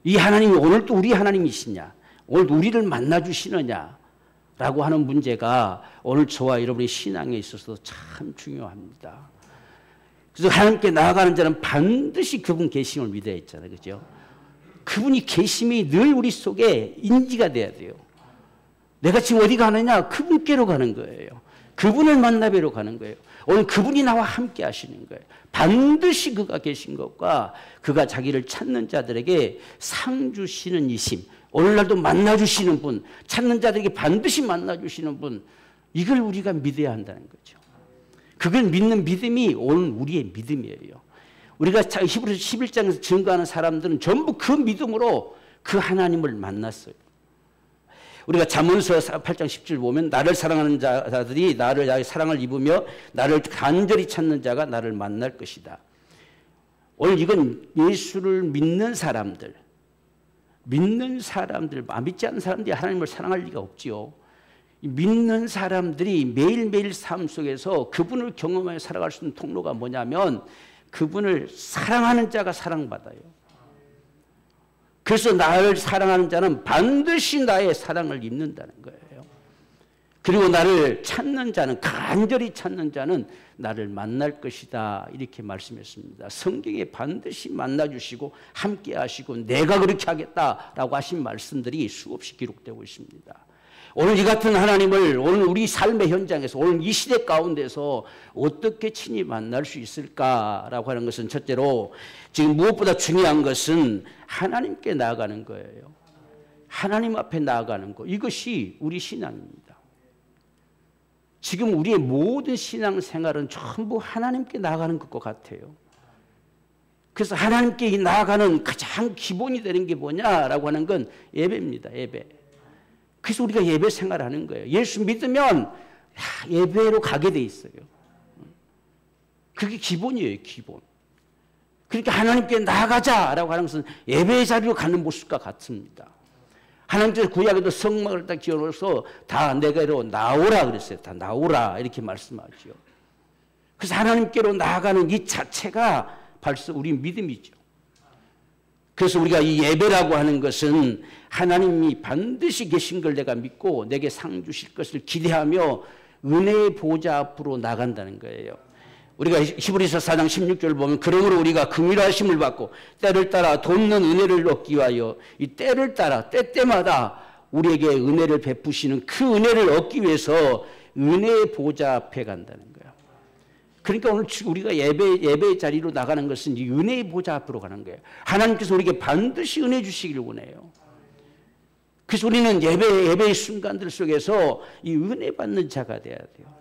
이 하나님이 오늘도 우리 하나님이시냐, 오늘도 우리를 만나주시느냐 라고 하는 문제가 오늘 저와 여러분의 신앙에 있어서 참 중요합니다. 그래서 하나님께 나아가는 자는 반드시 그분 계심을 믿어야 했잖아요. 그죠? 그분이 계심이 늘 우리 속에 인지가 돼야 돼요. 내가 지금 어디 가느냐? 그분께로 가는 거예요. 그분을 만나뵈러 가는 거예요. 오늘 그분이 나와 함께 하시는 거예요. 반드시 그가 계신 것과 그가 자기를 찾는 자들에게 상 주시는 이심, 오늘날도 만나주시는 분, 찾는 자들에게 반드시 만나주시는 분, 이걸 우리가 믿어야 한다는 거죠. 그걸 믿는 믿음이 오늘 우리의 믿음이에요. 우리가 히브리서 11장에서 증거하는 사람들은 전부 그 믿음으로 그 하나님을 만났어요. 우리가 잠언서 8장 10절 보면 나를 사랑하는 자들이 나의 사랑을 입으며 나를 간절히 찾는 자가 나를 만날 것이다. 오늘 이건 예수를 믿는 사람들, 믿지 않는 사람들이 하나님을 사랑할 리가 없지요. 믿는 사람들이 매일매일 삶 속에서 그분을 경험하여 살아갈 수 있는 통로가 뭐냐면 그분을 사랑하는 자가 사랑받아요. 그래서 나를 사랑하는 자는 반드시 나의 사랑을 입는다는 거예요. 그리고 나를 찾는 자는, 간절히 찾는 자는 나를 만날 것이다, 이렇게 말씀했습니다. 성경에 반드시 만나주시고 함께 하시고 내가 그렇게 하겠다라고 하신 말씀들이 수없이 기록되고 있습니다. 오늘 이 같은 하나님을 오늘 우리 삶의 현장에서, 오늘 이 시대 가운데서 어떻게 친히 만날 수 있을까라고 하는 것은, 첫째로 지금 무엇보다 중요한 것은 하나님께 나아가는 거예요. 하나님 앞에 나아가는 것, 이것이 우리 신앙입니다. 지금 우리의 모든 신앙생활은 전부 하나님께 나아가는 것과 같아요. 그래서 하나님께 나아가는 가장 기본이 되는 게 뭐냐라고 하는 건 예배입니다. 예배. 그래서 우리가 예배 생활하는 거예요. 예수 믿으면 예배로 가게 돼 있어요. 그게 기본이에요, 기본. 그러니까 하나님께 나아가자라고 하는 것은 예배의 자리로 가는 모습과 같습니다. 하나님께서 구약에도 성막을 딱 지어놓아서 다 내게로 나오라 그랬어요. 다 나오라 이렇게 말씀하죠. 그래서 하나님께로 나아가는 이 자체가 벌써 우리 믿음이죠. 그래서 우리가 이 예배라고 하는 것은 하나님이 반드시 계신 걸 내가 믿고 내게 상 주실 것을 기대하며 은혜의 보좌 앞으로 나간다는 거예요. 우리가 히브리서 4장 16절 보면 그러므로 우리가 긍휼하심을 받고 때를 따라 돕는 은혜를 얻기 위하여 이 때를 따라 때때마다 우리에게 은혜를 베푸시는 그 은혜를 얻기 위해서 은혜의 보좌 앞에 간다는 거예요. 그러니까 오늘 우리가 예배의 자리로 나가는 것은 이 은혜의 보좌 앞으로 가는 거예요. 하나님께서 우리에게 반드시 은혜 주시기를 원해요. 그래서 우리는 예배의 순간들 속에서 이 은혜 받는 자가 돼야 돼요.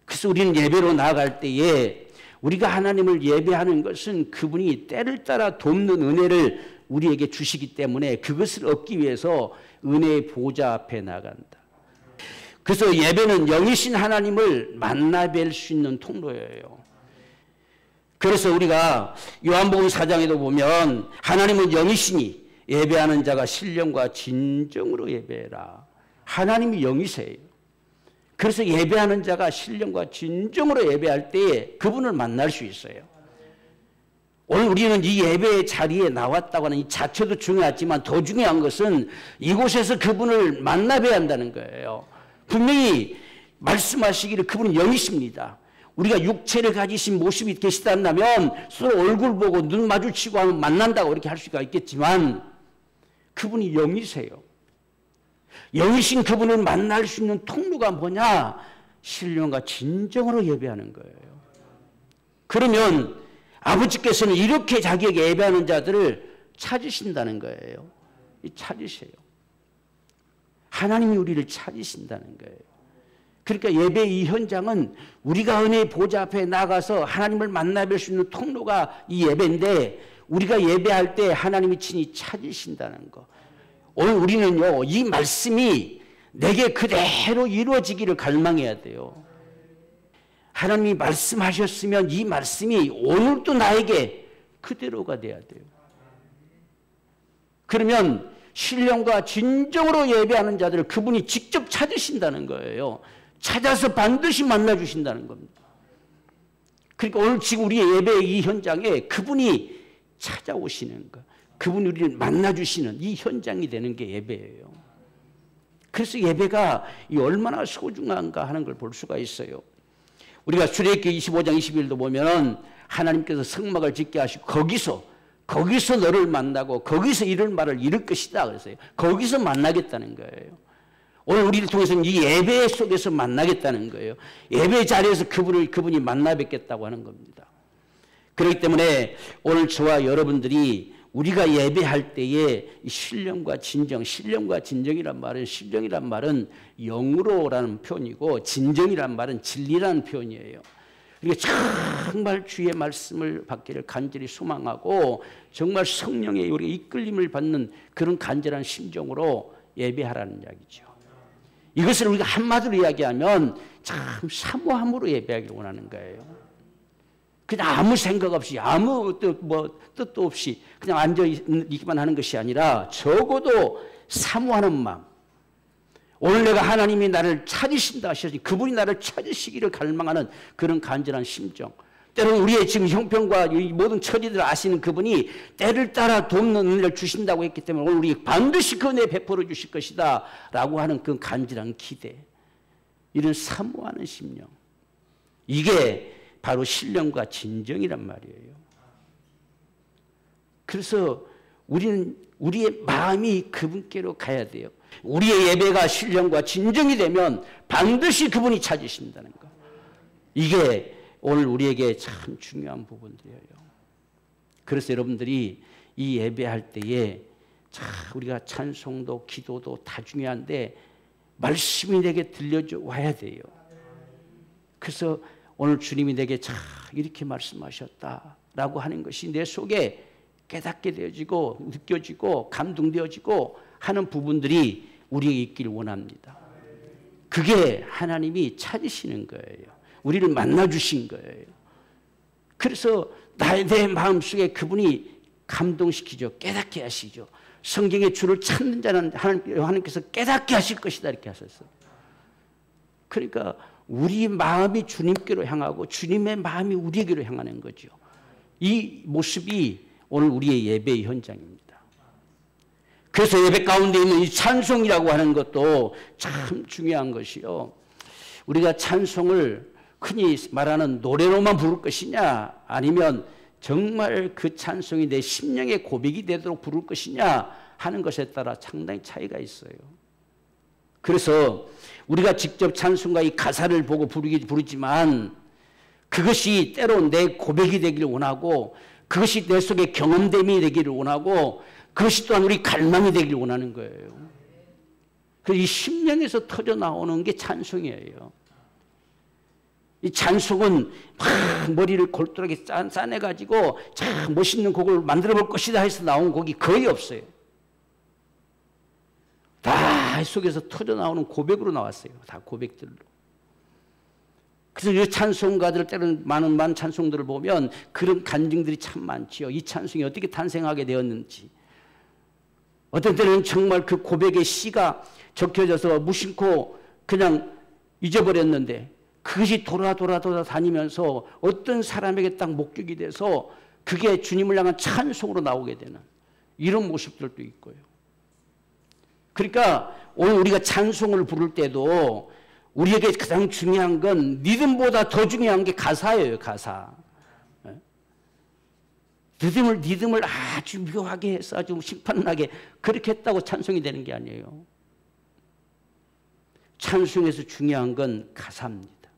그래서 우리는 예배로 나아갈 때에 우리가 하나님을 예배하는 것은 그분이 때를 따라 돕는 은혜를 우리에게 주시기 때문에 그것을 얻기 위해서 은혜의 보좌 앞에 나간다. 그래서 예배는 영이신 하나님을 만나뵐 수 있는 통로예요. 그래서 우리가 요한복음 4장에도 보면 하나님은 영이시니 예배하는 자가 신령과 진정으로 예배해라. 하나님이 영이세요. 그래서 예배하는 자가 신령과 진정으로 예배할 때에 그분을 만날 수 있어요. 오늘 우리는 이 예배의 자리에 나왔다고 하는 이 자체도 중요하지만 더 중요한 것은 이곳에서 그분을 만나봐야 한다는 거예요. 분명히 말씀하시기를 그분은 영이십니다. 우리가 육체를 가지신 모습이 계시다면 서로 얼굴 보고 눈 마주치고 하면 만난다고 이렇게 할 수가 있겠지만 그분이 영이세요. 영이신 그분을 만날 수 있는 통로가 뭐냐? 신령과 진정으로 예배하는 거예요. 그러면 아버지께서는 이렇게 자기에게 예배하는 자들을 찾으신다는 거예요. 찾으세요. 하나님이 우리를 찾으신다는 거예요. 그러니까 예배의 이 현장은 우리가 은혜의 보좌 앞에 나가서 하나님을 만나뵐 수 있는 통로가 이 예배인데 우리가 예배할 때 하나님이 친히 찾으신다는 거. 오늘 우리는요, 이 말씀이 내게 그대로 이루어지기를 갈망해야 돼요. 하나님이 말씀하셨으면 이 말씀이 오늘도 나에게 그대로가 돼야 돼요. 그러면 신령과 진정으로 예배하는 자들을 그분이 직접 찾으신다는 거예요. 찾아서 반드시 만나주신다는 겁니다. 그러니까 오늘 지금 우리의 예배의 이 현장에 그분이 찾아오시는 것. 그분이 우리를 만나주시는 이 현장이 되는 게 예배예요. 그래서 예배가 얼마나 소중한가 하는 걸 볼 수가 있어요. 우리가 출애굽기 25장 21절도 보면은 하나님께서 성막을 짓게 하시고 거기서 너를 만나고 거기서 이런 말을 이룰 것이다 그랬어요. 거기서 만나겠다는 거예요. 오늘 우리를 통해서는 이 예배 속에서 만나겠다는 거예요. 예배 자리에서 그분이 만나 뵙겠다고 하는 겁니다. 그렇기 때문에 오늘 저와 여러분들이 우리가 예배할 때에 신령과 진정이란 말은 영으로라는 표현이고 진정이란 말은 진리라는 표현이에요. 그러니까 정말 주의 말씀을 받기를 간절히 소망하고 정말 성령의 우리가 이끌림을 받는 그런 간절한 심정으로 예배하라는 이야기죠. 이것을 우리가 한마디로 이야기하면 참 사모함으로 예배하기를 원하는 거예요. 그냥 아무 생각 없이 아무 뜻도 없이 그냥 앉아있기만 하는 것이 아니라 적어도 사모하는 마음. 오늘 내가 하나님이 나를 찾으신다 하셨으니 그분이 나를 찾으시기를 갈망하는 그런 간절한 심정. 때로는 우리의 지금 형편과 이 모든 처지들을 아시는 그분이 때를 따라 돕는 은혜를 주신다고 했기 때문에 오늘 우리 반드시 그 은혜 베풀어 주실 것이다 라고 하는 그 간절한 기대. 이런 사모하는 심령. 이게 바로 신령과 진정이란 말이에요. 그래서 우리는 우리의 마음이 그분께로 가야 돼요. 우리의 예배가 신령과 진정이 되면 반드시 그분이 찾으신다는 거. 이게 오늘 우리에게 참 중요한 부분들이에요. 그래서 여러분들이 이 예배할 때에 우리가 찬송도 기도도 다 중요한데 말씀이 내게 들려줘 와야 돼요. 그래서 오늘 주님이 내게 이렇게 말씀하셨다라고 하는 것이 내 속에 깨닫게 되어지고 느껴지고 감동되어지고 하는 부분들이 우리에게 있기를 원합니다. 그게 하나님이 찾으시는 거예요. 우리를 만나주신 거예요. 그래서 내 마음속에 그분이 감동시키죠. 깨닫게 하시죠. 성경의 주를 찾는 자는 하나님께서 깨닫게 하실 것이다 이렇게 하셨어요. 그러니까 우리 마음이 주님께로 향하고 주님의 마음이 우리에게로 향하는 거죠. 이 모습이 오늘 우리의 예배의 현장입니다. 그래서 예배 가운데 있는 이 찬송이라고 하는 것도 참 중요한 것이요. 우리가 찬송을 흔히 말하는 노래로만 부를 것이냐 아니면 정말 그 찬송이 내 심령의 고백이 되도록 부를 것이냐 하는 것에 따라 상당히 차이가 있어요. 그래서 우리가 직접 찬송가 이 가사를 보고 부르지만 그것이 때로 내 고백이 되기를 원하고 그것이 내 속에 경험됨이 되기를 원하고 그것이 또한 우리 갈망이 되기를 원하는 거예요. 이 심령에서 터져 나오는 게 찬송이에요. 이 찬송은 막 머리를 골똘하게 짜내가지고 참 멋있는 곡을 만들어 볼 것이다 해서 나온 곡이 거의 없어요. 다 속에서 터져 나오는 고백으로 나왔어요. 다 고백들로. 그래서 이 찬송가들 때로는 많은 찬송들을 보면 그런 간증들이 참 많지요. 이 찬송이 어떻게 탄생하게 되었는지. 어떤 때는 정말 그 고백의 시가 적혀져서 무심코 그냥 잊어버렸는데 그것이 돌아 다니면서 어떤 사람에게 딱 목격이 돼서 그게 주님을 향한 찬송으로 나오게 되는 이런 모습들도 있고요. 그러니까 오늘 우리가 찬송을 부를 때도 우리에게 가장 중요한 건 리듬보다 더 중요한 게 가사예요. 가사. 리듬을 아주 묘하게 해서 아주 심판나게 그렇게 했다고 찬송이 되는 게 아니에요. 찬송에서 중요한 건 가사입니다.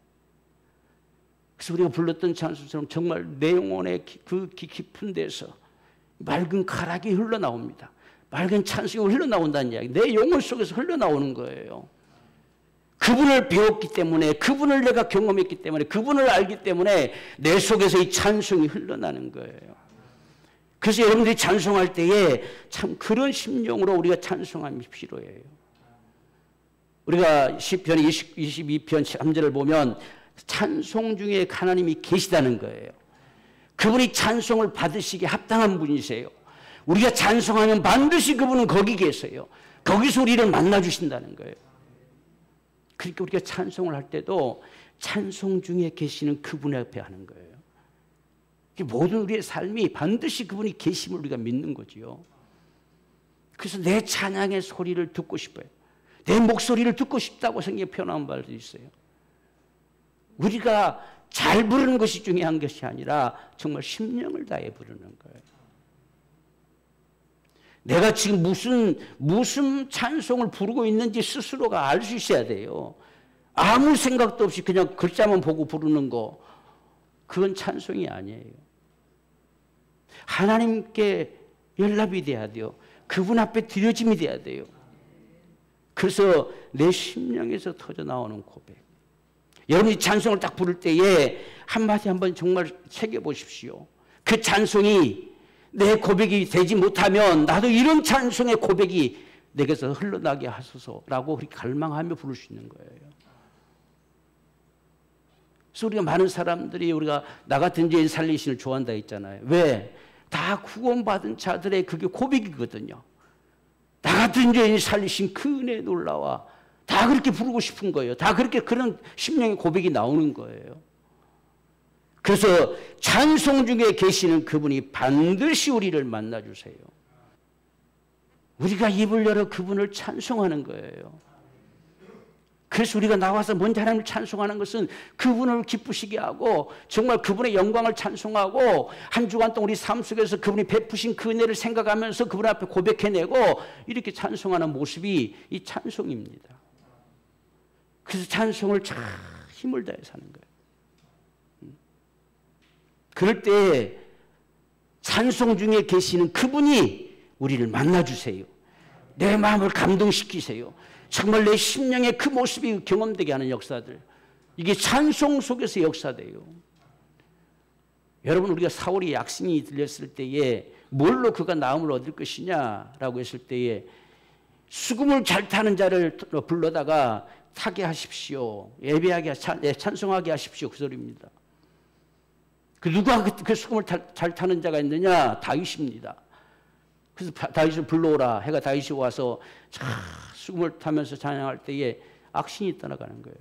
그래서 우리가 불렀던 찬송처럼 정말 내 영혼의 그 깊은 데서 맑은 가락이 흘러나옵니다. 맑은 찬송이 흘러나온다는 이야기. 내 영혼 속에서 흘러나오는 거예요. 그분을 배웠기 때문에 그분을 내가 경험했기 때문에 그분을 알기 때문에 내 속에서 이 찬송이 흘러나는 거예요. 그래서 여러분들이 찬송할 때에 참 그런 심령으로 우리가 찬송함이 필요해요. 우리가 시편 22편 3절을 보면 찬송 중에 하나님이 계시다는 거예요. 그분이 찬송을 받으시기에 합당한 분이세요. 우리가 찬송하면 반드시 그분은 거기 계세요. 거기서 우리를 만나주신다는 거예요. 그러니까 우리가 찬송을 할 때도 찬송 중에 계시는 그분 앞에 하는 거예요. 모든 우리의 삶이 반드시 그분이 계심을 우리가 믿는 거지요. 그래서 내 찬양의 소리를 듣고 싶어요. 내 목소리를 듣고 싶다고 성경에 표현한 바도 있어요. 우리가 잘 부르는 것이 중요한 것이 아니라 정말 심령을 다해 부르는 거예요. 내가 지금 무슨 찬송을 부르고 있는지 스스로가 알 수 있어야 돼요. 아무 생각도 없이 그냥 글자만 보고 부르는 거, 그건 찬송이 아니에요. 하나님께 연락이 돼야 돼요. 그분 앞에 드려짐이 돼야 돼요. 그래서 내 심령에서 터져 나오는 고백. 여러분이 찬송을 딱 부를 때에 한마디 한번 정말 새겨보십시오. 그 찬송이 내 고백이 되지 못하면 나도 이런 찬송의 고백이 내게서 흘러나게 하소서라고 그렇게 갈망하며 부를 수 있는 거예요. 그래서 우리가 많은 사람들이 우리가 나 같은 죄인 살리신을 좋아한다 했잖아요. 왜? 다 구원받은 자들의 그게 고백이거든요. 나 같은 죄인 살리신 그 은혜에 놀라와. 다 그렇게 부르고 싶은 거예요. 다 그렇게 그런 심령의 고백이 나오는 거예요. 그래서 찬송 중에 계시는 그분이 반드시 우리를 만나주세요. 우리가 입을 열어 그분을 찬송하는 거예요. 그래서 우리가 나와서 먼저 하나님을 찬송하는 것은 그분을 기쁘시게 하고 정말 그분의 영광을 찬송하고 한 주간 동안 우리 삶 속에서 그분이 베푸신 그 은혜를 생각하면서 그분 앞에 고백해내고 이렇게 찬송하는 모습이 이 찬송입니다. 그래서 찬송을 참 힘을 다해 사는 거예요. 그럴 때 찬송 중에 계시는 그분이 우리를 만나주세요. 내 마음을 감동시키세요. 정말 내 심령의 그 모습이 경험되게 하는 역사들. 이게 찬송 속에서 역사돼요. 여러분, 우리가 사울이 약신이 들렸을 때에 뭘로 그가 나음을 얻을 것이냐라고 했을 때에 수금을 잘 타는 자를 불러다가 타게 하십시오. 예배하게, 찬송하게 하십시오. 그 소리입니다. 누가 그 수금을 잘 타는 자가 있느냐? 다윗입니다. 그래서 다윗을 불러오라. 해가 다윗이 와서 수금을 타면서 찬양할 때에 악신이 떠나가는 거예요.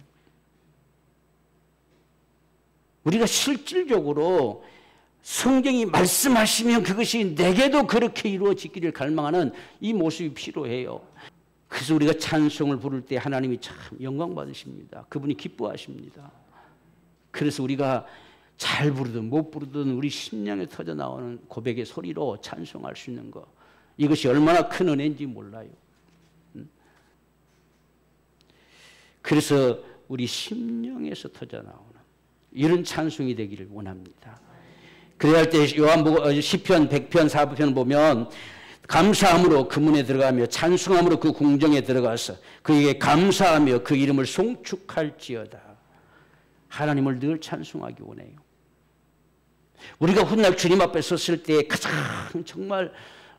우리가 실질적으로 성경이 말씀하시면 그것이 내게도 그렇게 이루어지기를 갈망하는 이 모습이 필요해요. 그래서 우리가 찬송을 부를 때 하나님이 참 영광 받으십니다. 그분이 기뻐하십니다. 그래서 우리가 잘 부르든 못 부르든 우리 심령에 터져 나오는 고백의 소리로 찬송할 수 있는 것, 이것이 얼마나 큰 은혜인지 몰라요. 그래서 우리 심령에서 터져 나오는 이런 찬송이 되기를 원합니다. 그래야 할 때 요한복음 시편 100편 4편 보면 감사함으로 그 문에 들어가며 찬송함으로 그 궁정에 들어가서 그에게 감사하며 그 이름을 송축할지어다. 하나님을 늘 찬송하기 원해요. 우리가 훗날 주님 앞에 섰을 때 가장 정말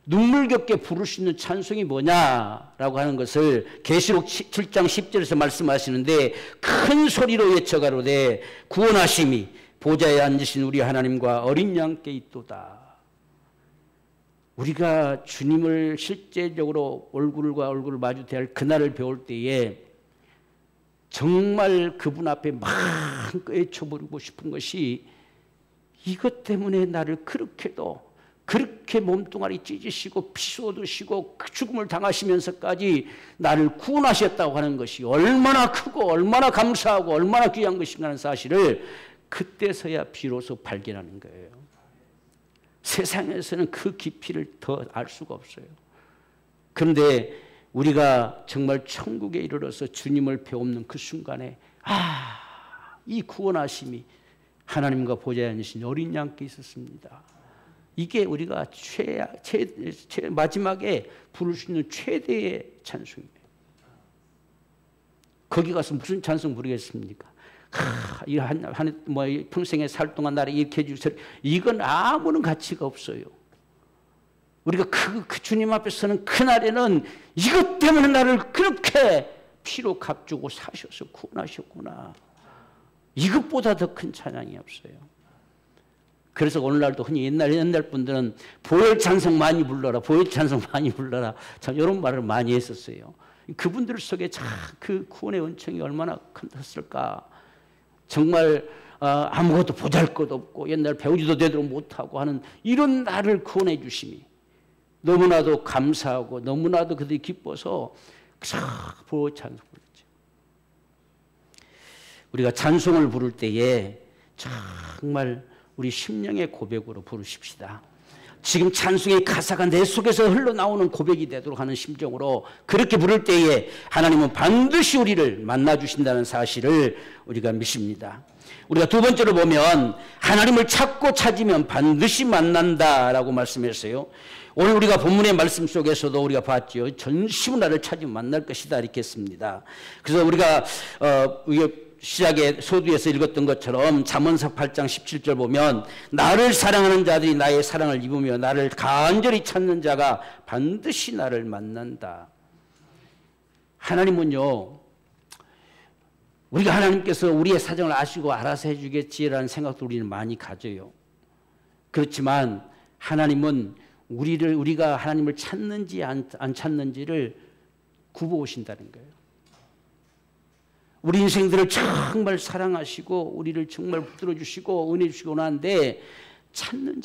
눈물겹게 부를 수 있는 찬송이 뭐냐라고 하는 것을 계시록 7장 10절에서 말씀하시는데, 큰 소리로 외쳐가로되 구원하심이 보좌에 앉으신 우리 하나님과 어린 양께 있도다. 우리가 주님을 실제적으로 얼굴과 얼굴을 마주 대할 그날을 배울 때에 정말 그분 앞에 마음껏 외쳐부르고 싶은 것이, 이것 때문에 나를 그렇게 몸뚱아리 찢으시고 피 쏟으시고 죽음을 당하시면서까지 나를 구원하셨다고 하는 것이 얼마나 크고 얼마나 감사하고 얼마나 귀한 것인가 하는 사실을 그때서야 비로소 발견하는 거예요. 세상에서는 그 깊이를 더 알 수가 없어요. 그런데 우리가 정말 천국에 이르러서 주님을 배우는 그 순간에 이 구원하심이 하나님과 보좌에 앉으신 어린 양께 있었습니다. 이게 우리가 마지막에 부를 수 있는 최대의 찬송이에요. 거기 가서 무슨 찬송 부르겠습니까? 평생에 살 동안 나를 이렇게 해주세요. 이건 아무런 가치가 없어요. 우리가 그 주님 앞에 서는 그날에는 이것 때문에 나를 그렇게 피로 값주고 사셔서 구원하셨구나. 이것보다 더 큰 찬양이 없어요. 그래서 오늘날도 흔히 옛날 분들은 보혈 찬송 많이 불러라, 보혈 찬송 많이 불러라, 참 이런 말을 많이 했었어요. 그분들 속에 참 그 구원의 은총이 얼마나 컸을까. 정말 아무것도 보잘것 없고 옛날 배우지도 되도록 못하고 하는 이런 나를 구원해 주심이, 너무나도 감사하고 너무나도 그들이 기뻐서 보호 찬송 부르죠. 우리가 찬송을 부를 때에 정말 우리 심령의 고백으로 부르십시다. 지금 찬송의 가사가 내 속에서 흘러나오는 고백이 되도록 하는 심정으로 그렇게 부를 때에 하나님은 반드시 우리를 만나주신다는 사실을 우리가 믿습니다. 우리가 두 번째로 보면 하나님을 찾고 찾으면 반드시 만난다라고 말씀했어요. 오늘 우리가 본문의 말씀 속에서도 우리가 봤죠. 전심으로 나를 찾으면 만날 것이다 이렇게 했습니다. 그래서 우리가 시작에 소두에서 읽었던 것처럼 잠언서 8장 17절 보면 나를 사랑하는 자들이 나의 사랑을 입으며 나를 간절히 찾는 자가 반드시 나를 만난다. 하나님은요, 우리가 하나님께서 우리의 사정을 아시고 알아서 해주겠지라는 생각도 우리는 많이 가져요. 그렇지만 하나님은 우리가 하나님을 찾는지 안 찾는지를 굽어오신다는 거예요. 우리 인생들을 정말 사랑하시고 우리를 정말 붙들어 주시고 은혜 주시고 하는데 찾는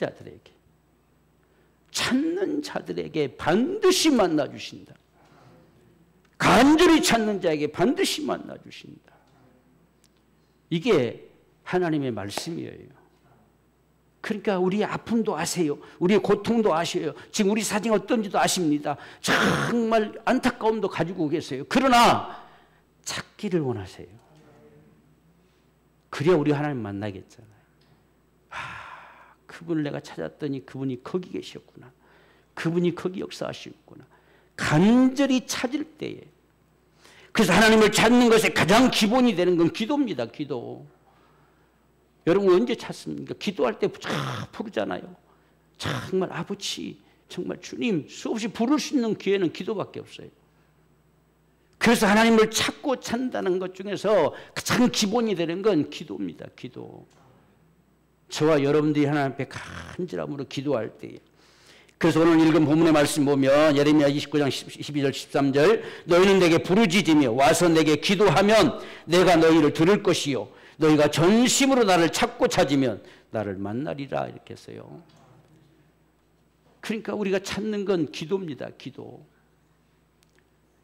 자들에게 반드시 만나 주신다. 간절히 찾는 자에게 반드시 만나 주신다. 이게 하나님의 말씀이에요. 그러니까 우리의 아픔도 아세요. 우리의 고통도 아셔요. 지금 우리 사정이 어떤지도 아십니다. 정말 안타까움도 가지고 계세요. 그러나 찾기를 원하세요. 그래야 우리 하나님 만나겠잖아요. 그분을 내가 찾았더니 그분이 거기 계셨구나. 그분이 거기 역사하시구나. 간절히 찾을 때에. 그래서 하나님을 찾는 것의 가장 기본이 되는 건 기도입니다. 기도. 여러분 언제 찾습니까? 기도할 때 부르잖아요. 정말 아버지, 정말 주님 수없이 부를 수 있는 기회는 기도밖에 없어요. 그래서 하나님을 찾고 찾는다는 것 중에서 가장 기본이 되는 건 기도입니다. 기도. 저와 여러분들이 하나님 앞에 간절함으로 기도할 때에. 그래서 오늘 읽은 본문의 말씀 보면 예레미야 29장 12절 13절 너희는 내게 부르짖으며 와서 내게 기도하면 내가 너희를 들을 것이요 너희가 전심으로 나를 찾고 찾으면 나를 만나리라 이렇게 했어요. 그러니까 우리가 찾는 건 기도입니다. 기도.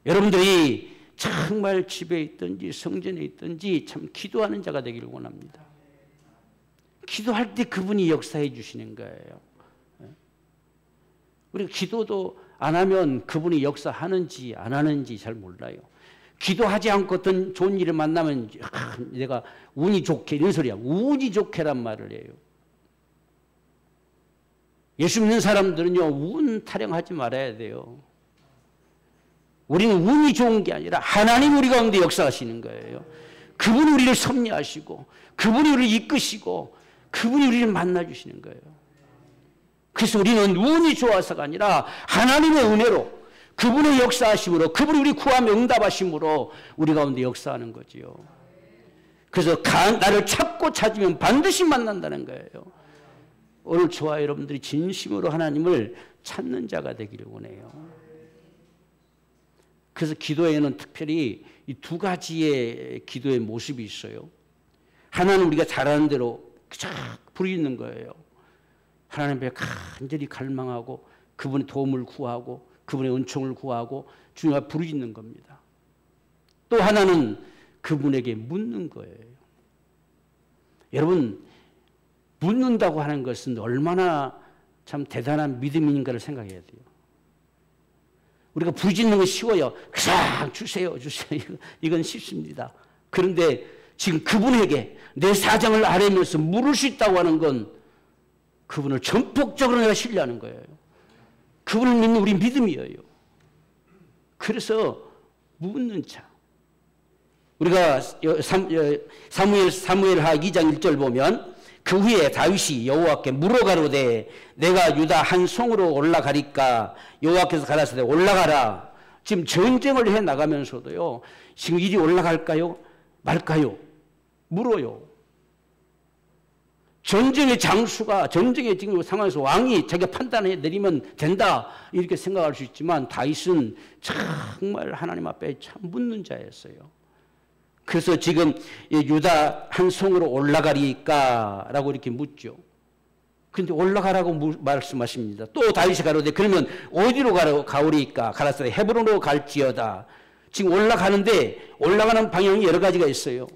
여러분들이 정말 집에 있든지 성전에 있든지 참 기도하는 자가 되기를 원합니다. 기도할 때 그분이 역사해 주시는 거예요. 우리가 기도도 안 하면 그분이 역사하는지 안 하는지 잘 몰라요. 기도하지 않고 어떤 좋은 일을 만나면 내가 운이 좋게 이런 소리야. 운이 좋게란 말을 해요. 예수 믿는 사람들은요 운 타령하지 말아야 돼요. 우리는 운이 좋은 게 아니라 하나님 우리 가운데 역사하시는 거예요. 그분이 우리를 섭리하시고 그분이 우리를 이끄시고 그분이 우리를 만나주시는 거예요. 그래서 우리는 운이 좋아서가 아니라 하나님의 은혜로 그분의 역사하심으로 그분이 우리 구하며 응답하심으로 우리 가운데 역사하는 거지요. 그래서 나를 찾고 찾으면 반드시 만난다는 거예요. 오늘 저와 여러분들이 진심으로 하나님을 찾는 자가 되기를 원해요. 그래서 기도에는 특별히 이 두 가지의 기도의 모습이 있어요. 하나는 우리가 잘하는 대로 쫙 부르짖는 거예요. 하나님 앞에 간절히 갈망하고 그분의 도움을 구하고 그분의 은총을 구하고 주님 앞에 부르짖는 겁니다. 또 하나는 그분에게 묻는 거예요. 여러분 묻는다고 하는 것은 얼마나 참 대단한 믿음인가를 생각해야 돼요. 우리가 부르짖는 건 쉬워요. 그냥 주세요. 이건 쉽습니다. 그런데 지금 그분에게 내 사정을 아뢰면서 물을 수 있다고 하는 건 그분을 전폭적으로 내가 신뢰하는 거예요. 그분을 믿는 우리 믿음이에요. 그래서 묻는 자. 우리가 사무엘하 2장 1절 보면 그 후에 다윗이 여호와께 물어가로되 내가 유다 한 성으로 올라가리까 여호와께서 가라사대 올라가라. 지금 전쟁을 해 나가면서도요. 지금 이리 올라갈까요? 말까요? 물어요. 전쟁의 장수가 전쟁의 지금 상황에서 왕이 자기가 판단해 내리면 된다 이렇게 생각할 수 있지만 다윗은 정말 하나님 앞에 참 묻는 자였어요. 그래서 지금 유다 한 성으로 올라가리까 라고 이렇게 묻죠. 근데 올라가라고 말씀하십니다. 또 다윗이 가로되 그러면 어디로 가오리까? 가라사대 헤브론으로 갈지어다. 지금 올라가는데 올라가는 방향이 여러 가지가 있어요.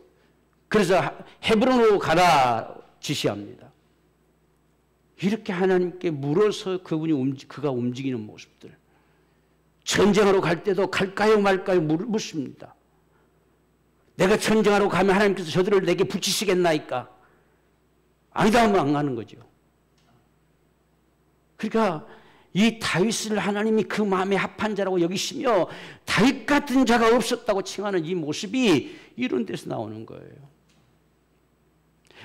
그래서 헤브론으로 가라 지시합니다. 이렇게 하나님께 물어서 그가 움직이는 모습들. 전쟁하러 갈 때도 갈까요 말까요 묻습니다. 내가 전쟁하러 가면 하나님께서 저들을 내게 붙이시겠나이까? 아니다 하면 안 가는 거죠. 그러니까 이 다윗을 하나님이 그 마음에 합한 자라고 여기시며 다윗 같은 자가 없었다고 칭하는 이 모습이 이런 데서 나오는 거예요.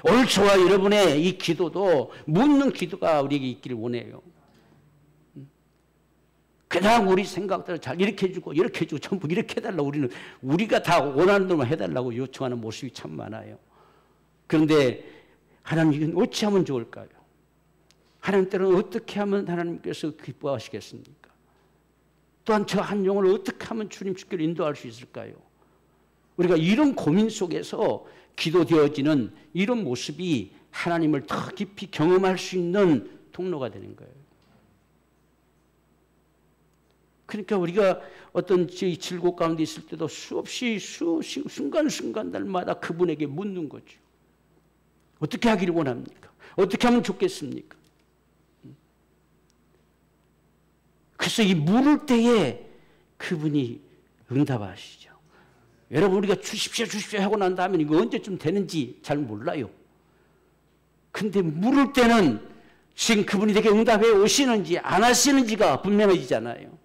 오늘 저와 여러분의 이 기도도 묻는 기도가 우리에게 있기를 원해요. 그냥 우리 생각대로 잘 이렇게 해주고 이렇게 해주고 전부 이렇게 해달라고 우리가 다 원하는 대로만 해달라고 요청하는 모습이 참 많아요. 그런데 하나님 이건 어찌하면 좋을까요? 하나님 때는 어떻게 하면 하나님께서 기뻐하시겠습니까? 또한 저 한 영혼을 어떻게 하면 주님 주께로 인도할 수 있을까요? 우리가 이런 고민 속에서 기도되어지는 이런 모습이 하나님을 더 깊이 경험할 수 있는 통로가 되는 거예요. 그러니까 우리가 어떤 질곡 가운데 있을 때도 수없이 순간순간들마다 그분에게 묻는 거죠. 어떻게 하기를 원합니까? 어떻게 하면 좋겠습니까? 그래서 이 물을 때에 그분이 응답하시죠. 여러분 우리가 주십시오 하고 난 다음에 이거 언제쯤 되는지 잘 몰라요. 근데 물을 때는 지금 그분이 내게 응답해 오시는지 안 하시는지가 분명해지잖아요.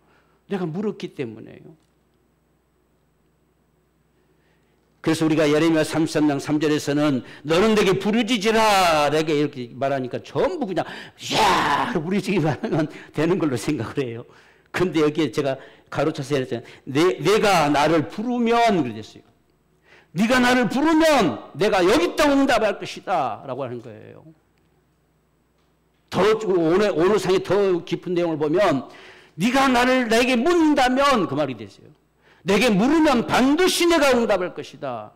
내가 물었기 때문에요. 그래서 우리가 예레미야 33장 3절에서는 너는 내게 부르짖으라 내게 이렇게 말하니까 전부 그냥 야 부르짖기만 하면 되는 걸로 생각을 해요. 근데 여기에 제가 가로쳐서 했잖아요. 내가 나를 부르면 그랬어요. 네가 나를 부르면 내가 여기 있다고 응답할 것이다 라고 하는 거예요. 더 오늘 상의 더 깊은 내용을 보면 네가 내게 묻는다면 그 말이 되세요. 내게 물으면 반드시 내가 응답할 것이다.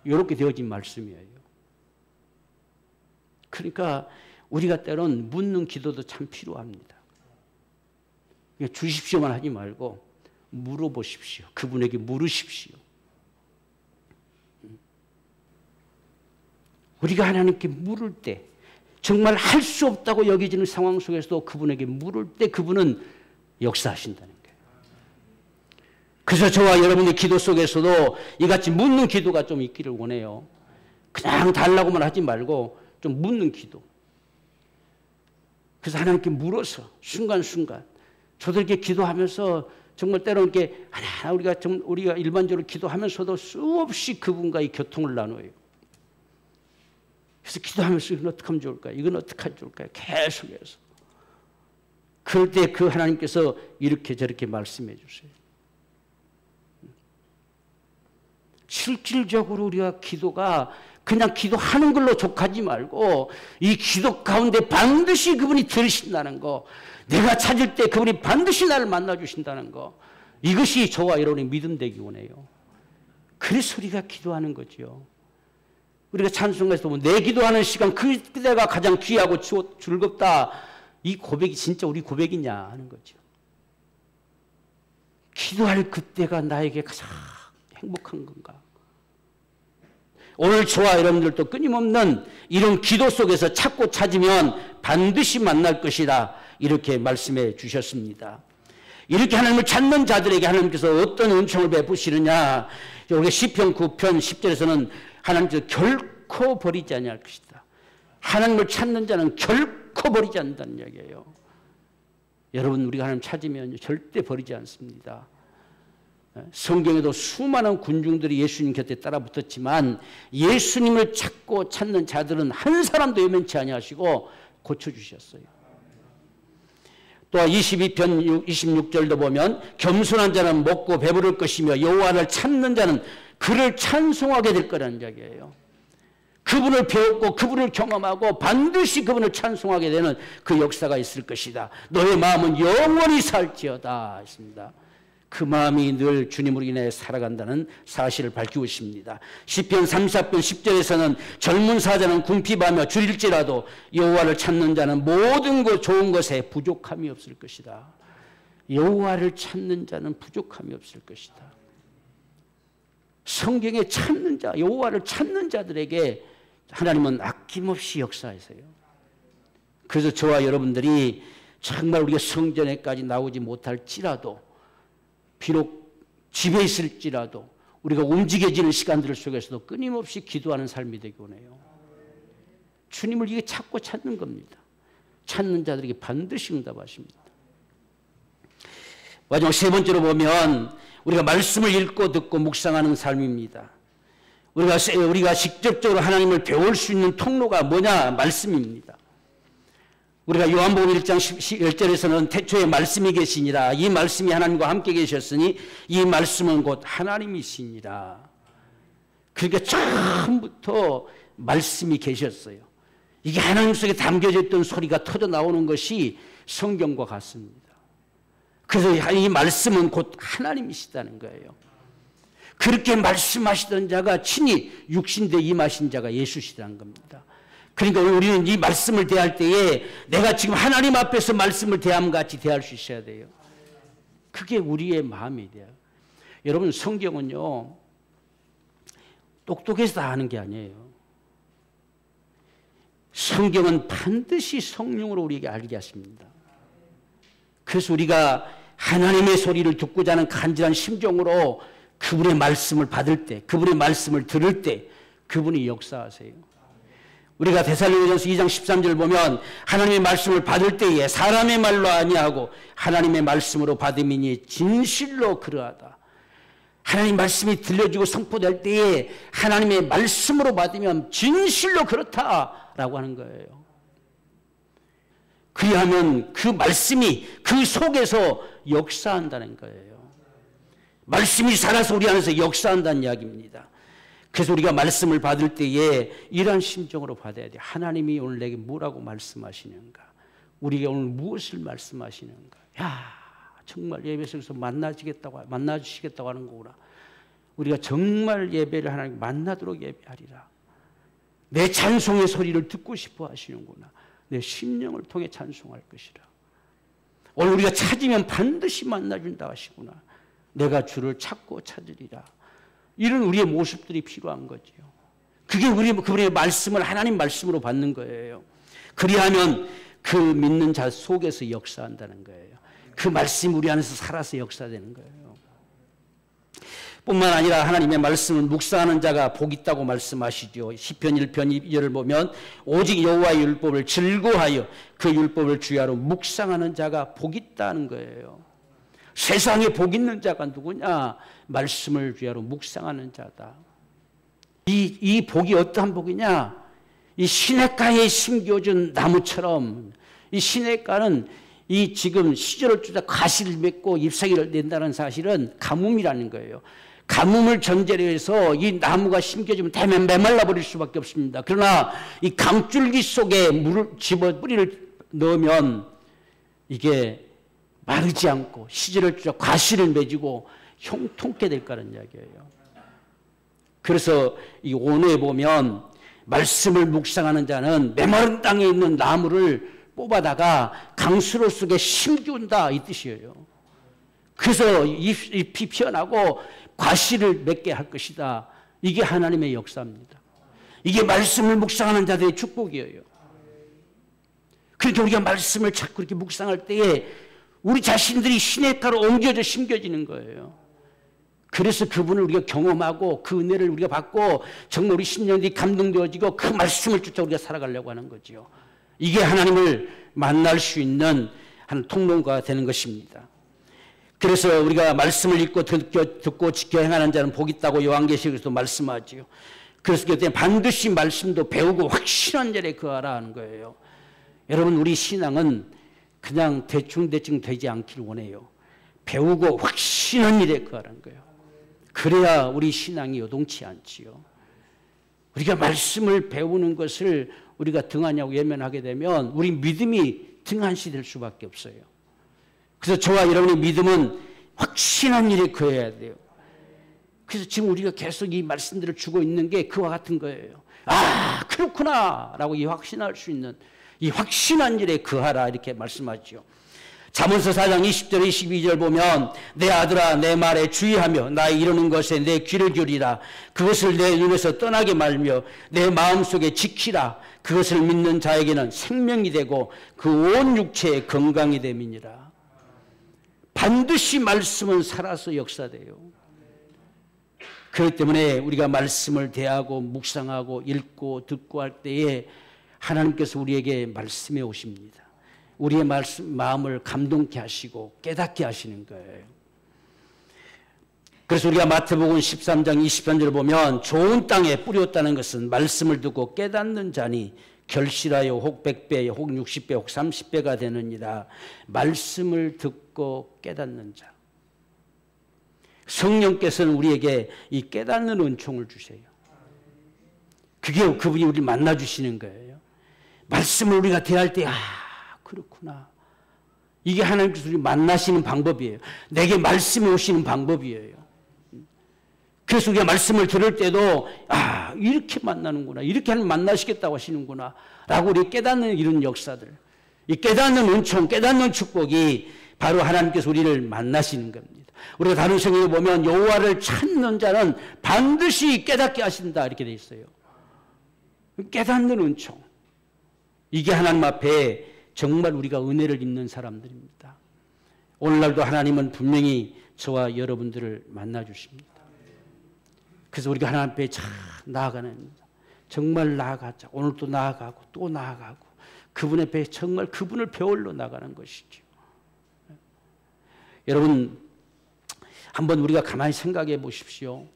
이렇게 되어진 말씀이에요. 그러니까 우리가 때론 묻는 기도도 참 필요합니다. 주십시오만 하지 말고 물어보십시오. 그분에게 물으십시오. 우리가 하나님께 물을 때 정말 할 수 없다고 여겨지는 상황 속에서도 그분에게 물을 때 그분은 역사하신다는 거예요. 그래서 저와 여러분의 기도 속에서도 이같이 묻는 기도가 좀 있기를 원해요. 그냥 달라고만 하지 말고 좀 묻는 기도. 그래서 하나님께 물어서 순간순간 저도 이렇게 기도하면서 정말 때로는 이렇게 하나 우리가 일반적으로 기도하면서도 수없이 그분과의 교통을 나눠요. 그래서 기도하면서 이건 어떻게 하면 좋을까요? 이건 어떻게 하면 좋을까요? 계속해서. 그럴 때 그 하나님께서 이렇게 저렇게 말씀해 주세요. 실질적으로 우리가 기도가 그냥 기도하는 걸로 족하지 말고 이 기도 가운데 반드시 그분이 들으신다는 거, 내가 찾을 때 그분이 반드시 나를 만나 주신다는 거, 이것이 저와 여러분의 믿음 되기 원해요. 그래서 우리가 기도하는 거죠. 우리가 찬송가에서 보면 내 기도하는 시간 그때가 가장 귀하고 즐겁다. 이 고백이 진짜 우리 고백이냐 하는 거죠. 기도할 그때가 나에게 가장 행복한 건가? 오늘 저와 여러분들도 끊임없는 이런 기도 속에서 찾고 찾으면 반드시 만날 것이다. 이렇게 말씀해 주셨습니다. 이렇게 하나님을 찾는 자들에게 하나님께서 어떤 은총을 베푸시느냐. 우리가 시편 9편 10절에서는 하나님께서 결코 버리지 아니할 것이다. 하나님을 찾는 자는 결코 버리지 않는다는 이야기예요. 여러분 우리가 하나님 찾으면 절대 버리지 않습니다. 성경에도 수많은 군중들이 예수님 곁에 따라 붙었지만 예수님을 찾고 찾는 자들은 한 사람도 외면치 아니하시고 고쳐주셨어요. 또 22편 26절도 보면 겸손한 자는 먹고 배부를 것이며 여호와를 찾는 자는 그를 찬송하게 될 거라는 이야기예요. 그분을 배웠고 그분을 경험하고 반드시 그분을 찬송하게 되는 그 역사가 있을 것이다. 너의 마음은 영원히 살지어다 했습니다. 그 마음이 늘 주님으로 인해 살아간다는 사실을 밝히고 있습니다. 시편 34편 10절에서는 젊은 사자는 궁핍하며 줄일지라도 여호와를 찾는 자는 모든 것 좋은 것에 부족함이 없을 것이다. 여호와를 찾는 자는 부족함이 없을 것이다. 성경에 찾는 자, 여호와를 찾는 자들에게 하나님은 아낌없이 역사하세요. 그래서 저와 여러분들이 정말 우리가 성전에까지 나오지 못할지라도, 비록 집에 있을지라도 우리가 움직여지는 시간들 속에서도 끊임없이 기도하는 삶이 되기 원해요. 주님을 이게 찾고 찾는 겁니다. 찾는 자들에게 반드시 응답하십니다. 마지막 세 번째로 보면 우리가 말씀을 읽고 듣고 묵상하는 삶입니다. 우리가 직접적으로 하나님을 배울 수 있는 통로가 뭐냐? 말씀입니다. 우리가 요한복음 1장 10절에서는 태초에 말씀이 계시니라. 이 말씀이 하나님과 함께 계셨으니 이 말씀은 곧 하나님이시니라. 그러니까 처음부터 말씀이 계셨어요. 이게 하나님 속에 담겨져 있던 소리가 터져 나오는 것이 성경과 같습니다. 그래서 이 말씀은 곧 하나님이시다는 거예요. 그렇게 말씀하시던 자가 친히 육신대 임하신 자가 예수시라는 겁니다. 그러니까 우리는 이 말씀을 대할 때에 내가 지금 하나님 앞에서 말씀을 대함 같이 대할 수 있어야 돼요. 그게 우리의 마음이 돼요. 여러분, 성경은요 똑똑해서 다 아는 게 아니에요. 성경은 반드시 성령으로 우리에게 알게 하십니다. 그래서 우리가 하나님의 소리를 듣고자 하는 간절한 심정으로 그분의 말씀을 받을 때, 그분의 말씀을 들을 때 그분이 역사하세요. 우리가 데살로니가전서 2장 13절 보면 하나님의 말씀을 받을 때에 사람의 말로 아니하고 하나님의 말씀으로 받음이니 진실로 그러하다. 하나님 말씀이 들려지고 선포될 때에 하나님의 말씀으로 받으면 진실로 그렇다라고 하는 거예요. 그리하면 그 말씀이 그 속에서 역사한다는 거예요. 말씀이 살아서 우리 안에서 역사한다는 이야기입니다. 그래서 우리가 말씀을 받을 때에 이러한 심정으로 받아야 돼요. 하나님이 오늘 내게 뭐라고 말씀하시는가? 우리에게 오늘 무엇을 말씀하시는가? 야, 정말 예배 속에서 만나주시겠다고 하는 거구나. 우리가 정말 예배를 하나님 만나도록 예배하리라. 내 찬송의 소리를 듣고 싶어 하시는구나. 내 심령을 통해 찬송할 것이라. 오늘 우리가 찾으면 반드시 만나준다 하시구나. 내가 주를 찾고 찾으리라. 이런 우리의 모습들이 필요한 거지요. 그게 그분의 말씀을 하나님 말씀으로 받는 거예요. 그리하면 그 믿는 자 속에서 역사한다는 거예요. 그 말씀이 우리 안에서 살아서 역사되는 거예요. 뿐만 아니라 하나님의 말씀을 묵상하는 자가 복 있다고 말씀하시죠. 시편 1편 2절을 보면 오직 여호와의 율법을 즐거워하여 그 율법을 주야로 묵상하는 자가 복 있다는 거예요. 세상에 복 있는 자가 누구냐? 말씀을 주야로 묵상하는 자다. 이 복이 어떠한 복이냐? 이 시냇가에 심겨준 나무처럼, 이 시냇가는 이 지금 시절을 주자 가시를 맺고 잎사귀를 낸다는 사실은 가뭄이라는 거예요. 가뭄을 전제로 해서 이 나무가 심겨지면 대면 메말라 버릴 수밖에 없습니다. 그러나 이 강줄기 속에 물을 집어 뿌리를 넣으면 이게 마르지 않고 시절을 주자 과실을 맺고 형통케 될 거라는 이야기예요. 그래서 이 오늘에 보면 말씀을 묵상하는 자는 메마른 땅에 있는 나무를 뽑아다가 강수로 속에 심기운다 이 뜻이에요. 그래서 잎이 피어나고 과실을 맺게 할 것이다. 이게 하나님의 역사입니다. 이게 말씀을 묵상하는 자들의 축복이에요. 그러니까 우리가 말씀을 자꾸 이렇게 묵상할 때에 우리 자신들이 시냇가로 옮겨져 심겨지는 거예요. 그래서 그분을 우리가 경험하고 그 은혜를 우리가 받고 정말 우리 심령이 감동되어지고 그 말씀을 쫓아 우리가 살아가려고 하는 거죠. 이게 하나님을 만날 수 있는 한 통로가 되는 것입니다. 그래서 우리가 말씀을 읽고 듣고 지켜 행하는 자는 복이 있다고 요한계시록에서도 말씀하지요. 그래서 그때 반드시 말씀도 배우고 확신한 자리에 거하라 하는 거예요. 여러분, 우리 신앙은 그냥 대충 되지 않기를 원해요. 배우고 확신한 일에 거하라는 거예요. 그래야 우리 신앙이 요동치 않지요. 우리가 말씀을 배우는 것을 우리가 등하냐고 외면하게 되면 우리 믿음이 등한시 될 수밖에 없어요. 그래서 저와 여러분의 믿음은 확신한 일에 거해야 돼요. 그래서 지금 우리가 계속 이 말씀들을 주고 있는 게 그와 같은 거예요. 아, 그렇구나 라고 이 확신할 수 있는 이 확신한 일에 거하라 이렇게 말씀하죠. 잠언서 4장 20절 22절 보면 내 아들아 내 말에 주의하며 나의 이르는 것에 내 귀를 기울이라. 그것을 내 눈에서 떠나게 말며 내 마음속에 지키라. 그것을 믿는 자에게는 생명이 되고 그 온 육체에 건강이 됨이니라. 반드시 말씀은 살아서 역사돼요. 그렇기 때문에 우리가 말씀을 대하고 묵상하고 읽고 듣고 할 때에 하나님께서 우리에게 말씀해 오십니다. 우리의 마음을 감동케 하시고 깨닫게 하시는 거예요. 그래서 우리가 마태복음 13장 23절을 보면 좋은 땅에 뿌렸다는 것은 말씀을 듣고 깨닫는 자니 결실하여 혹 100배, 혹 60배, 혹 30배가 되느니라. 말씀을 듣고 깨닫는 자. 성령께서는 우리에게 이 깨닫는 은총을 주세요. 그게 그분이 우리를 만나주시는 거예요. 말씀을 우리가 대할 때 그렇구나. 이게 하나님께서 우리를 만나시는 방법이에요. 내게 말씀이 오시는 방법이에요. 그래서 우리가 말씀을 들을 때도 이렇게 만나는구나. 이렇게 하면 만나시겠다고 하시는구나 라고 우리 깨닫는 이런 역사들, 이 깨닫는 은총, 깨닫는 축복이 바로 하나님께서 우리를 만나시는 겁니다. 우리가 다른 성경에 보면 여호와를 찾는 자는 반드시 깨닫게 하신다 이렇게 돼 있어요. 깨닫는 은총, 이게 하나님 앞에 정말 우리가 은혜를 입는 사람들입니다. 오늘날도 하나님은 분명히 저와 여러분들을 만나주십니다. 그래서 우리가 하나님 앞에 잘 나아가는, 정말 나아가자. 오늘도 나아가고 또 나아가고 그분 앞에 정말 그분을 배우러 나가는 것이죠. 여러분, 한번 우리가 가만히 생각해 보십시오.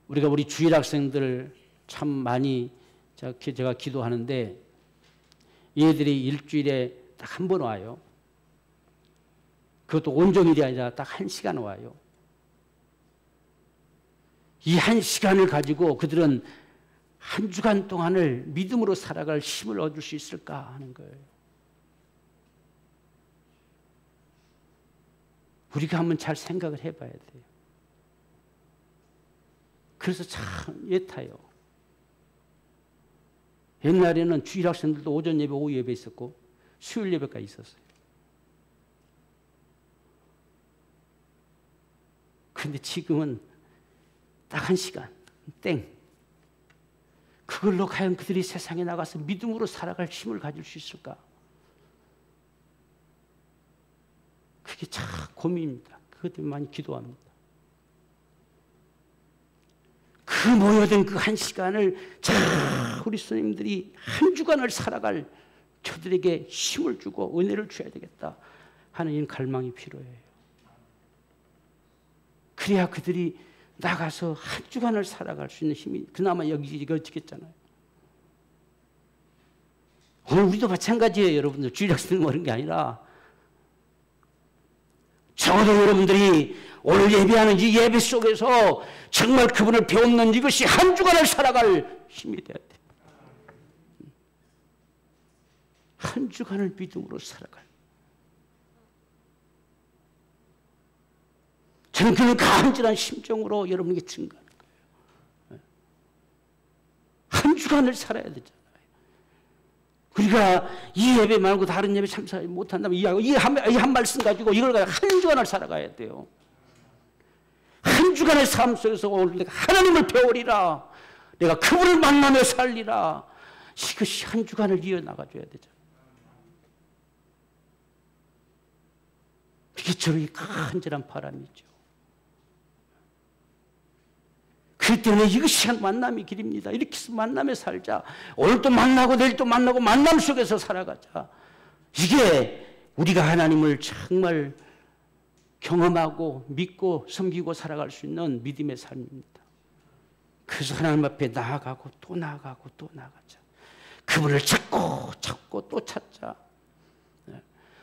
우리가 우리 주일 학생들 참 많이 제가 기도하는데 얘들이 일주일에 딱 한 번 와요. 그것도 온종일이 아니라 딱 1시간 와요. 이 1시간을 가지고 그들은 한 주간 동안을 믿음으로 살아갈 힘을 얻을 수 있을까 하는 거예요. 우리가 한번 잘 생각을 해봐야 돼요. 그래서 참 예타요. 옛날에는 주일 학생들도 오전 예배, 오후 예배 있었고 수요일 예배까지 있었어요. 그런데 지금은 딱 1시간, 땡. 그걸로 과연 그들이 세상에 나가서 믿음으로 살아갈 힘을 가질 수 있을까? 그게 참 고민입니다. 그것 때문에 많이 기도합니다. 그 모여든 그 1시간을 자, 우리 스님들이 한 주간을 살아갈 저들에게 힘을 주고 은혜를 줘야 되겠다 하는 이런 갈망이 필요해요. 그래야 그들이 나가서 한 주간을 살아갈 수 있는 힘이 그나마 여기가 어떻겠잖아요. 오늘 우리도 마찬가지예요. 여러분들 주일 학생 그런 게 아니라 적어도 여러분들이 오늘 예배하는 이 예배 속에서 정말 그분을 배우는 이것이 한 주간을 살아갈 힘이 돼야 돼. 한 주간을 믿음으로 살아갈. 저는 그런 간절한 심정으로 여러분에게 증거하는 거예요. 한 주간을 살아야 되잖아요. 우리가 이 예배 말고 다른 예배 참석 못한다면 이 한 말씀 가지고 이걸 가지고 한 주간을 살아가야 돼요. 한 주간의 삶 속에서 오늘 내가 하나님을 배우리라. 내가 그분을 만나며 살리라. 이것이 한 주간을 이어나가줘야 되잖아요. 이게 저의 간절한 바람이죠. 그렇기 때문에 이것이 만남의 길입니다. 이렇게 해서 만남에 살자. 오늘도 만나고 내일도 만나고 만남 속에서 살아가자. 이게 우리가 하나님을 정말 경험하고 믿고 섬기고 살아갈 수 있는 믿음의 삶입니다. 그래서 하나님 앞에 나아가고 또 나아가고 또 나아가자. 그분을 찾고 또 찾자.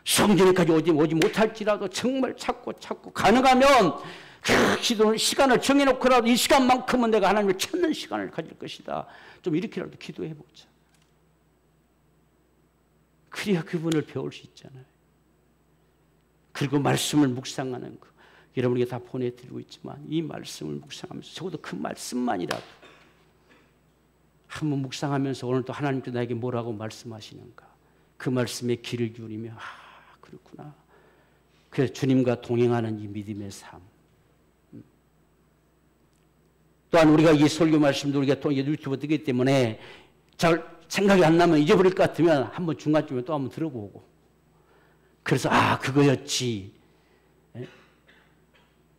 성전에까지 오지 못할지라도 정말 찾고 가능하면 그 기도는 시간을 정해놓고라도 이 시간만큼은 내가 하나님을 찾는 시간을 가질 것이다. 좀 이렇게라도 기도해보자. 그래야 그분을 배울 수 있잖아요. 그리고 말씀을 묵상하는 거. 여러분에게 다 보내드리고 있지만 이 말씀을 묵상하면서 적어도 그 말씀만이라도 한번 묵상하면서 오늘 또 하나님께서 나에게 뭐라고 말씀하시는가 그 말씀에 귀를 기울이며 그렇구나. 그래서 주님과 동행하는 이 믿음의 삶. 또한 우리가 이 설교 말씀도 우리가 또 유튜브 뜨기 때문에 잘 생각이 안 나면 잊어버릴 것 같으면 한번 중간쯤에 또 한번 들어보고 그래서 그거였지.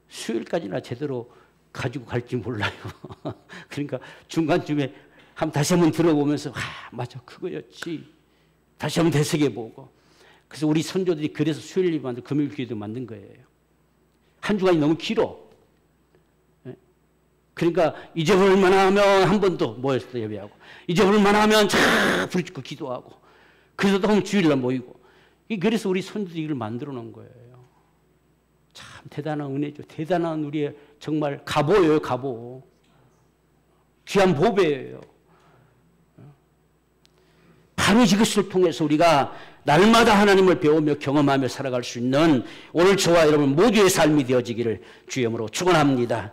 수요일까지나 제대로 가지고 갈지 몰라요. 그러니까 중간쯤에 다시 한번 들어보면서 맞아 그거였지. 다시 한번 되새겨보고. 그래서 우리 선조들이 그래서 수요일 예배 만들고 금요일 기도 만든 거예요. 한 주간이 너무 길어. 그러니까 잊어버릴 만하면 한 번 더 모여서 예배하고 잊어버릴 만하면 부르짖고 기도하고 그래서 또 한 주일날 모이고 그래서 우리 선조들이 이걸 만들어 놓은 거예요. 참 대단한 은혜죠. 대단한 우리의 정말 갑오예요. 갑오. 귀한 보배예요. 바로 이것을 통해서 우리가 날마다 하나님을 배우며 경험하며 살아갈 수 있는 오늘 저와 여러분 모두의 삶이 되어지기를 주의 이름으로 축원합니다.